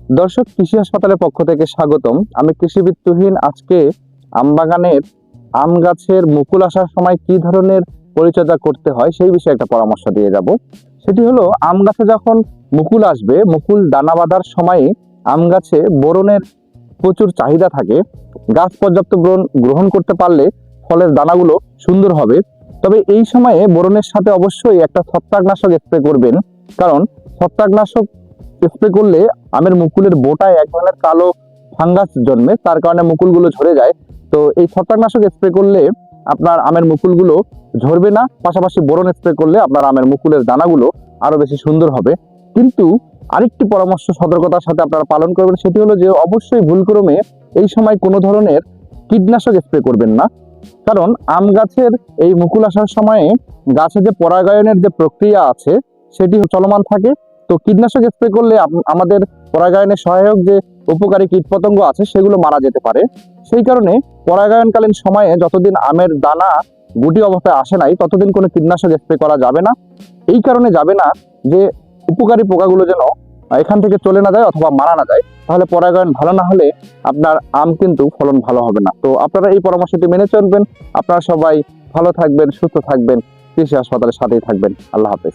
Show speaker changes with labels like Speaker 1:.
Speaker 1: দর্শক, কৃষি হাসপাতালের পক্ষ থেকে স্বাগতম। আমি কৃষিবিদ তুহিন। আজকে আমবাগানের আম গাছের মুকুল আসার সময় কি ধরনের পরিচর্যা করতে হয় সেই বিষয়ে একটা পরামর্শ দিয়ে যাব। সেটি হলো, আম গাছে যখন মুকুল আসবে, মুকুল দানা বাঁধার সময়ে আম গাছে বোরনের প্রচুর চাহিদা থাকে। গাছ পর্যাপ্ত বোরন গ্রহণ করতে পারলে ফলের দানাগুলো সুন্দর হবে। তবে এই সময়ে বোরনের সাথে অবশ্যই একটা ছত্রাকনাশক স্প্রে করবেন, কারণ ছত্রাকনাশক স্প্রে করলে আমের মুকুলের বোটায় এক ধরনের কালো ফাঙ্গাস জন্মে, তার কারণে মুকুলগুলো ঝরে যায়। তো এই ছত্রাকনাশক স্প্রে করলে আপনার আমের মুকুলগুলো ঝরবে না, পাশাপাশি বোরন স্প্রে করলে আপনার আমের মুকুলের দানাগুলো আরো বেশি সুন্দর হবে। কিন্তু আরেকটি পরামর্শ সতর্কতার সাথে আপনারা পালন করবেন, সেটি হলো যে অবশ্যই ভুলক্রমে এই সময় কোনো ধরনের কীটনাশক স্প্রে করবেন না। কারণ আম গাছের এই মুকুল আসার সময়ে গাছে যে পরাগায়নের যে প্রক্রিয়া আছে সেটি চলমান থাকে। তো কীটনাশক স্প্রে করলে আমাদের পরাগায়নে সহায়ক যে উপকারী কীটপতঙ্গ আছে সেগুলো মারা যেতে পারে। সেই কারণে পরাগায়নকালীন সময়ে যতদিন আমের দানা গুটি অবস্থায় আসে নাই ততদিন কোনো কীটনাশক স্প্রে করা যাবে না। এই কারণে যাবে না যে উপকারী পোকাগুলো যেন এখান থেকে চলে না যায় অথবা মারা না যায়, তাহলে পরাগায়ন ভালো না হলে আপনার আম কিন্তু ফলন ভালো হবে না। তো আপনারা এই পরামর্শটি মেনে চলবেন। আপনারা সবাই ভালো থাকবেন, সুস্থ থাকবেন, কৃষি হাসপাতালের সাথেই থাকবেন। আল্লাহ হাফেজ।